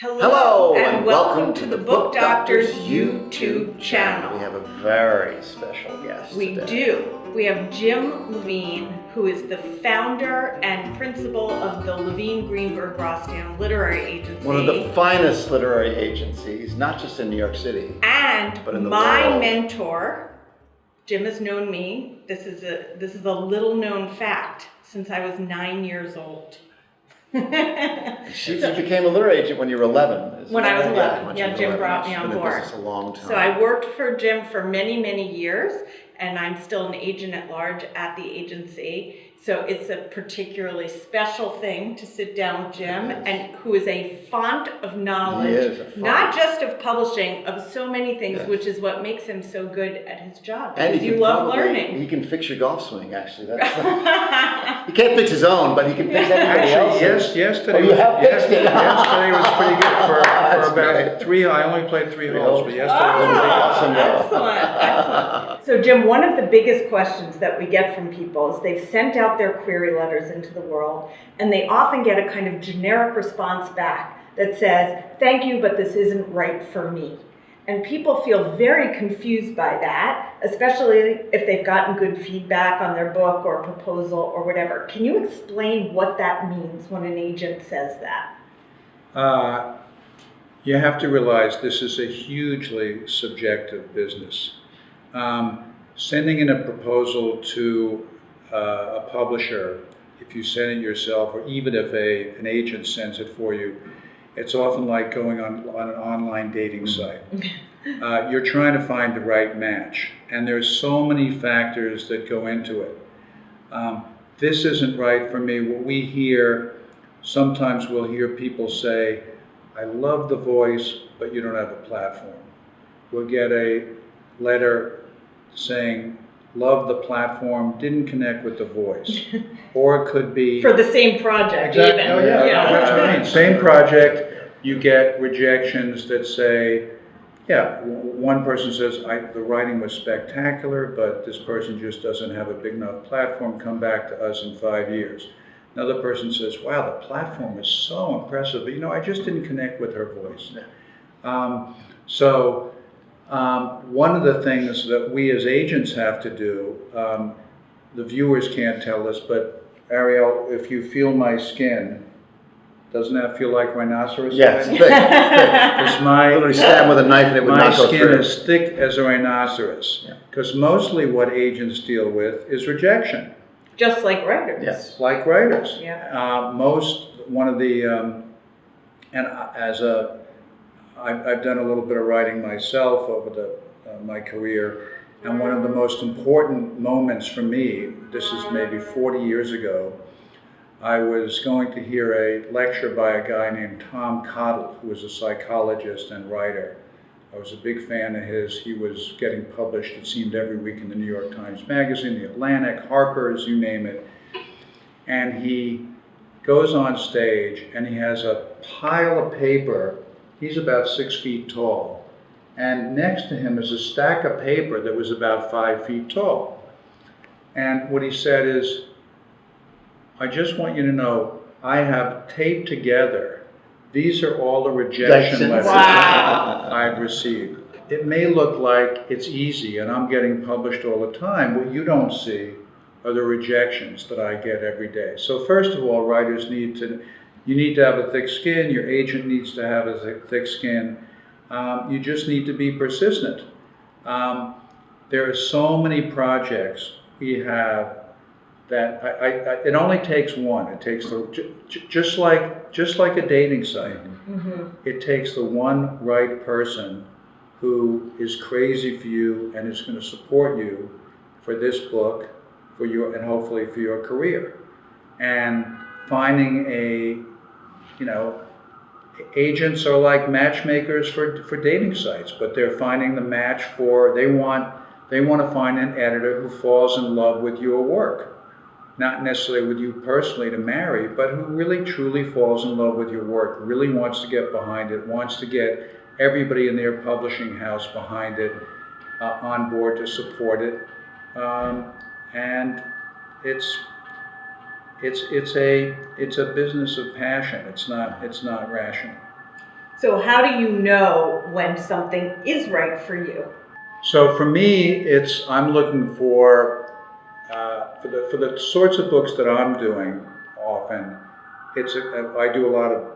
Hello and welcome to the Book Doctor's YouTube channel. We have a very special guest We today. do. We have Jim Levine, who is the founder and principal of the Levine Greenberg Rostan Literary Agency. One of the finest literary agencies, not just in New York City, and but in the my world. mentor. Jim has known me. This is a little known fact since I was 9 years old. She became a literary agent when you were 11. When I was 11, when yeah, you were Jim 11. brought me She's on been in board. business a long time. So I worked for Jim for many, many years, and I'm still an agent at large at the agency. So it's a particularly special thing to sit down with Jim, and who is a font of knowledge, He is a font. not just of publishing, of so many things, Yes. which is what makes him so good at his job. And Because you love learning. He can fix your golf swing, actually. He can't fix his own, but he can fix everybody else's. Yesterday. Oh, you have fixed it. Yesterday was pretty good for That's about great. 3. I only played 3 holes, but yesterday Oh, was awesome. excellent. So Jim, one of the biggest questions that we get from people is they've sent out their query letters into the world, and they often get a kind of generic response back that says, "Thank you, but this isn't right for me." And people feel very confused by that, especially if they've gotten good feedback on their book or proposal or whatever. Can you explain what that means when an agent says that? You have to realize this is a hugely subjective business. Sending in a proposal to a publisher, if you send it yourself, or even if an agent sends it for you, it's often like going on an online dating site. You're trying to find the right match, and there's so many factors that go into it. This isn't right for me. What we hear, sometimes we'll hear people say, "I love the voice, but you don't have a platform." We'll get a letter saying, "Love the platform, didn't connect with the voice." Or it could be... For the same project, Exactly. even. Oh, yeah. That's what I mean. Same project, you get rejections that say, one person says, the writing was spectacular, but this person just doesn't have a big enough platform, come back to us in 5 years. Another person says, wow, the platform is so impressive, but I just didn't connect with her voice. One of the things that we as agents have to do, the viewers can't tell us, but Ariel, if you feel my skin, doesn't that feel like rhinoceros Yes, skin? thick. Because Literally stab with a knife and it would my not go skin through. is thick as a rhinoceros. Because mostly what agents deal with is rejection. Just like writers. Yes. Like writers. Yeah. I've done a little bit of writing myself over my career, and one of the most important moments for me, this is maybe 40 years ago, I was going to hear a lecture by a guy named Tom Cottle, who was a psychologist and writer. I was a big fan of his. He was getting published, it seemed, every week in the New York Times Magazine, the Atlantic, Harper's, you name it. And he goes on stage and he has a pile of paper. He's about 6 feet tall. And next to him is a stack of paper that was about 5 feet tall. And what he said is, "I just want you to know, I have taped together, these are all the rejection letters Wow. I've received. It may look like it's easy and I'm getting published all the time. What you don't see are the rejections that I get every day." So first of all, writers need to have a thick skin, your agent needs to have a thick skin. You just need to be persistent. There are so many projects we have that it only takes one. It takes just like a dating site. Mm-hmm. It takes the one right person who is crazy for you and is going to support you for this book, and hopefully for your career. And finding agents are like matchmakers for dating sites, but they're finding the match they want to find an editor who falls in love with your work. Not necessarily with you personally to marry, but who really truly falls in love with your work, really wants to get behind it, wants to get everybody in their publishing house behind it, on board to support it. And it's a business of passion. It's not rational. So how do you know when something is right for you? So for me, I'm looking for the sorts of books that I'm doing often. I do a lot of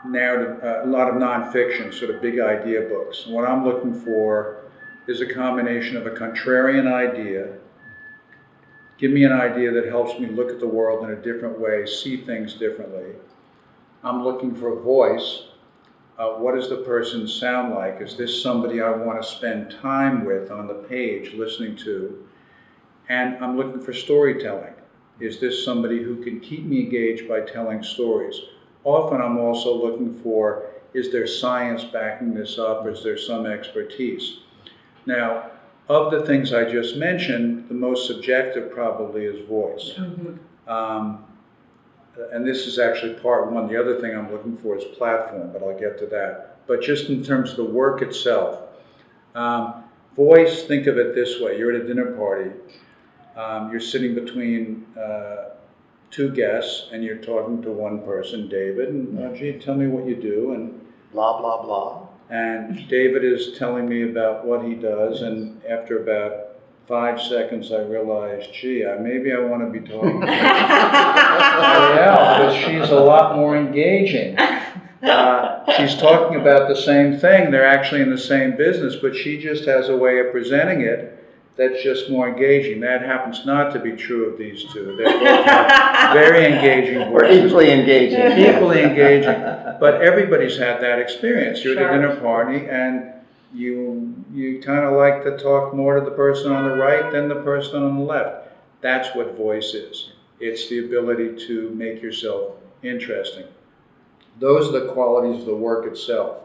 narrative, a lot of nonfiction, sort of big idea books. And what I'm looking for is a combination of a contrarian idea. Give me an idea that helps me look at the world in a different way, see things differently. I'm looking for a voice. What does the person sound like? Is this somebody I want to spend time with on the page, listening to? And I'm looking for storytelling. Is this somebody who can keep me engaged by telling stories? Often I'm also looking for, is there science backing this up? Is there some expertise? Now, of the things I just mentioned, the most subjective probably is voice. And this is actually part one. The other thing I'm looking for is platform, but I'll get to that. But just in terms of the work itself, voice, think of it this way. You're at a dinner party. You're sitting between two guests, and you're talking to one person, David, and gee, tell me what you do, and Blah, blah, blah. And David is telling me about what he does, and after about 5 seconds, I realized, gee, maybe I want to be talking to Ariel, because she's a lot more engaging. She's talking about the same thing. They're actually in the same business, but she just has a way of presenting it that's just more engaging. That happens not to be true of these two. They're both very engaging Or voices. equally engaging. Equally engaging. But everybody's had that experience. You're at a Sure. dinner party, and you kind of like to talk more to the person on the right than the person on the left. That's what voice is. It's the ability to make yourself interesting. Those are the qualities of the work itself.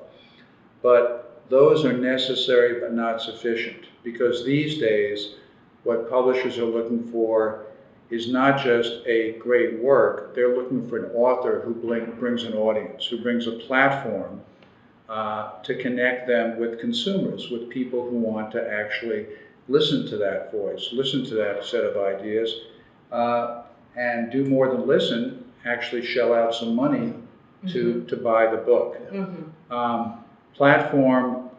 But those are necessary but not sufficient, because these days what publishers are looking for is not just a great work. They're looking for an author who brings an audience, who brings a platform to connect them with consumers, with people who want to actually listen to that voice, listen to that set of ideas, and do more than listen, actually shell out some money to buy the book. Platform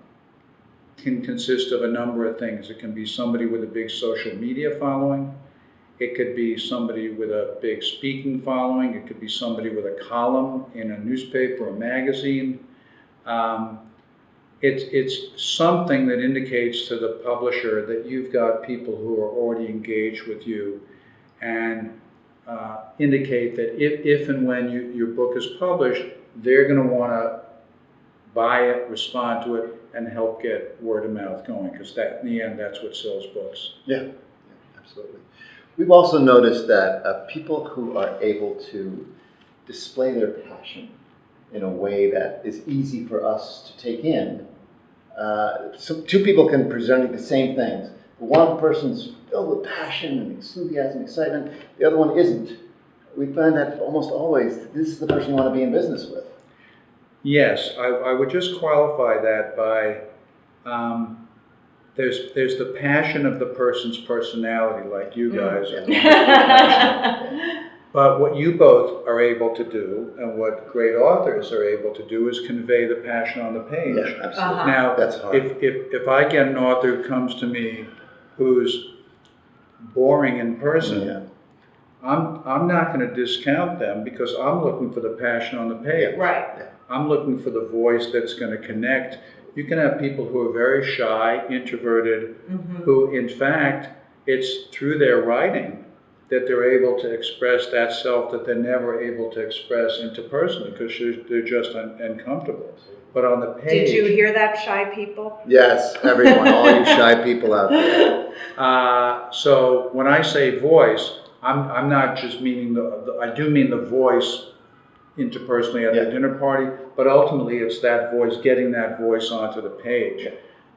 can consist of a number of things. It can be somebody with a big social media following. It could be somebody with a big speaking following. It could be somebody with a column in a newspaper or magazine. It's something that indicates to the publisher that you've got people who are already engaged with you, and indicate that if and when your book is published, they're going to want to buy it, respond to it, and help get word of mouth going, because in the end, that's what sells books. Yeah, absolutely. We've also noticed that people who are able to display their passion in a way that is easy for us to take in, so two people can present the same things. One person's filled with passion and enthusiasm, excitement. The other one isn't. We find that almost always this is the person you want to be in business with. Yes, I would just qualify that by there's the passion of the person's personality, like you guys are passionate. But what you both are able to do, and what great authors are able to do, is convey the passion on the page. Yeah, absolutely. Now, That's hard. if I get an author who comes to me who's boring in person, Yeah. I'm not going to discount them, because I'm looking for the passion on the page. Right. I'm looking for the voice that's going to connect. You can have people who are very shy, introverted, who in fact, it's through their writing that they're able to express that self that they're never able to express interpersonally, because they're just uncomfortable. But on the page... Did you hear that, shy people? Yes, everyone, all you shy people out there. So when I say voice, I'm not just meaning I do mean the voice interpersonally at the dinner party, but ultimately it's that voice, getting that voice onto the page.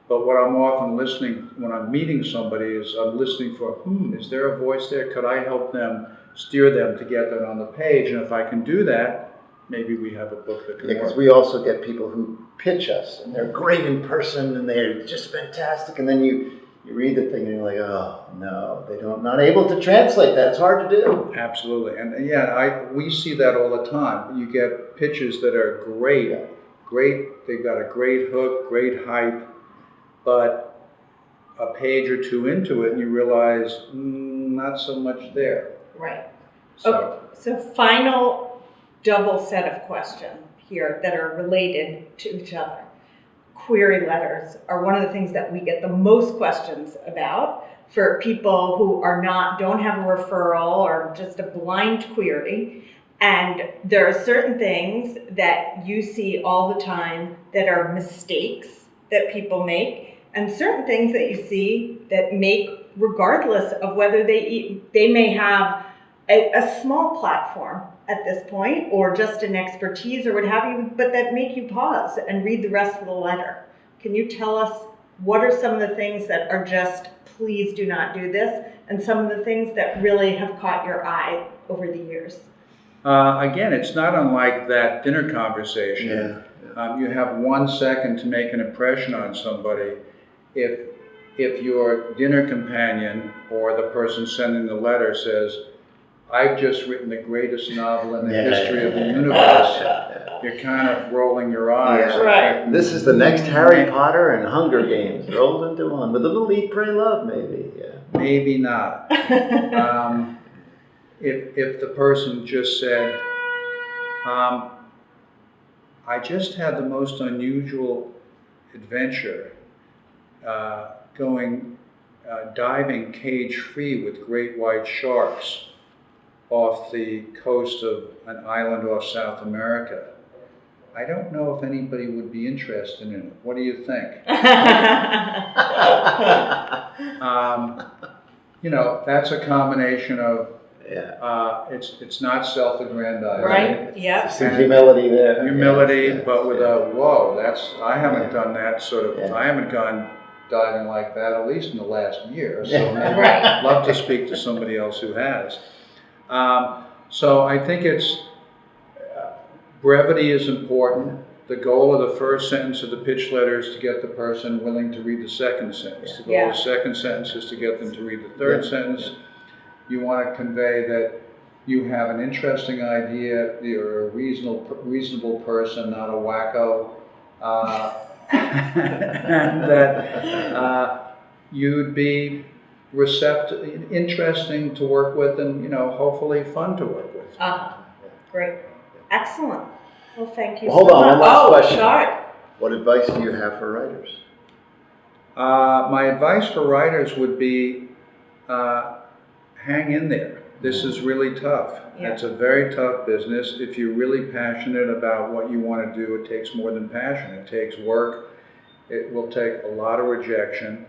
But what I'm often listening, when I'm meeting somebody, is I'm listening for, is there a voice there? Could I help them, steer them to get that on the page? And if I can do that, maybe we have a book that can work. Because we also get people who pitch us, and they're great in person, and they're just fantastic, and then you read the thing and you're like, oh no, not able to translate that. It's hard to do. Absolutely, and we see that all the time. You get pitches that are great, they've got a great hook, great hype, but a page or two into it and you realize, not so much there. Right. So, Okay. So final double set of questions here that are related to each other. Query letters are one of the things that we get the most questions about for people who don't have a referral or just a blind query. And there are certain things that you see all the time that are mistakes that people make, and certain things that you see that make, regardless of whether they may have a small platform at this point or just an expertise or what have you, but that make you pause and read the rest of the letter. Can you tell us what are some of the things that are just, please do not do this, and some of the things that really have caught your eye over the years? again, it's not unlike that dinner conversation. You have 1 second to make an impression on somebody. If your dinner companion or the person sending the letter says, I've just written the greatest novel in the history of the universe, you're kind of rolling your eyes. Yeah. Right. This is the next Harry Potter and Hunger Games rolled into one with a little Eat, Pray, Love, maybe. Yeah. Maybe not. If the person just said, I just had the most unusual adventure going diving cage-free with great white sharks off the coast of an island off South America. I don't know if anybody would be interested in it. What do you think? You know, that's a combination of it's not self-aggrandizing. Right. Yeah. Some humility there. Humility, but with a whoa. I haven't done that sort of. I haven't gone diving like that at least in the last year. So maybe I'd love to speak to somebody else who has. So I think it's brevity is important. The goal of the first sentence of the pitch letter is to get the person willing to read the second sentence. The goal of the second sentence is to get them to read the third sentence. You want to convey that you have an interesting idea, you're a reasonable person, not a wacko, and that you'd be receptive, interesting to work with, and hopefully fun to work with. Great. Excellent. Well, thank you Hold so on, much. one last question. Sorry. What advice do you have for writers? My advice for writers would be hang in there. This is really tough. Yeah. It's a very tough business. If you're really passionate about what you want to do, it takes more than passion. It takes work. It will take a lot of rejection.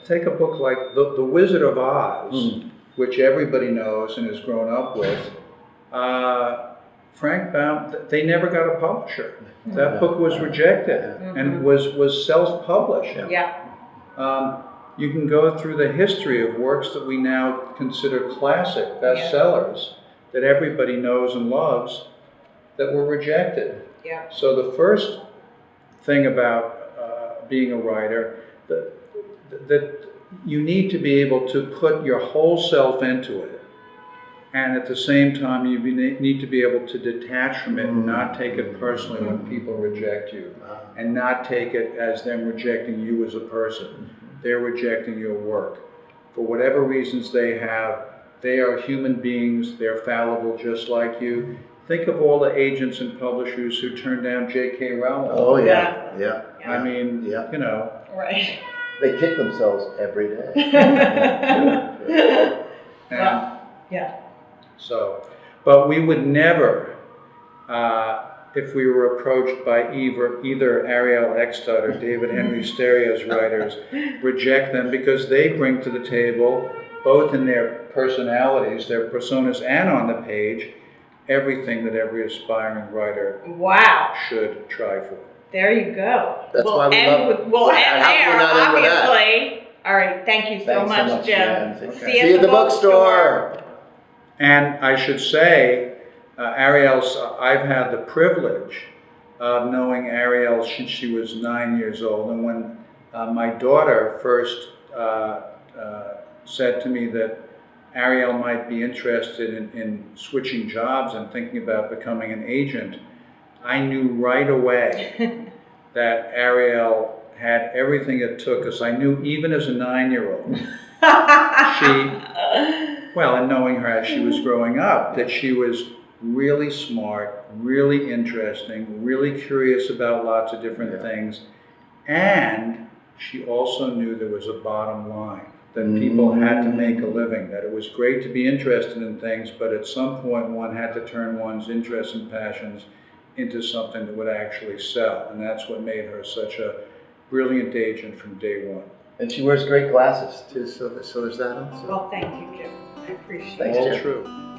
Take a book like The Wizard of Oz, which everybody knows and has grown up with. Frank Baum, they never got a publisher. That book was rejected and was self-published. You can go through the history of works that we now consider classic bestsellers that everybody knows and loves that were rejected. So the first thing about being a writer, that you need to be able to put your whole self into it. And at the same time, you need to be able to detach from it and not take it personally when people reject you. And not take it as them rejecting you as a person. They're rejecting your work. For whatever reasons they have, they are human beings, they're fallible just like you. Think of all the agents and publishers who turned down J.K. Rowling. Oh, yeah. I mean, Right. They kick themselves every day. So, but we would never, if we were approached by either Ariel Eckstad or David Henry Stereo's writers, reject them because they bring to the table, both in their personalities, their personas, and on the page, everything that every aspiring writer should try for. There you go. That's why we love. We'll end How can there, we not end with that? obviously. All right. Thank you so Thanks much, Jim. Jen. See you at the bookstore. And I should say, I've had the privilege of knowing Ariel since she was 9 years old. And when my daughter first said to me that Ariel might be interested in switching jobs and thinking about becoming an agent, I knew right away that Ariel had everything it took, because I knew even as a 9-year-old, and knowing her as she was growing up, that she was really smart, really interesting, really curious about lots of different things, and she also knew there was a bottom line, that people had to make a living, that it was great to be interested in things, but at some point one had to turn one's interests and passions into something that would actually sell, and that's what made her such a brilliant agent from day one. And she wears great glasses too, so there's that also. Well, thank you, Jim. I appreciate it. Thanks, All Jim. true.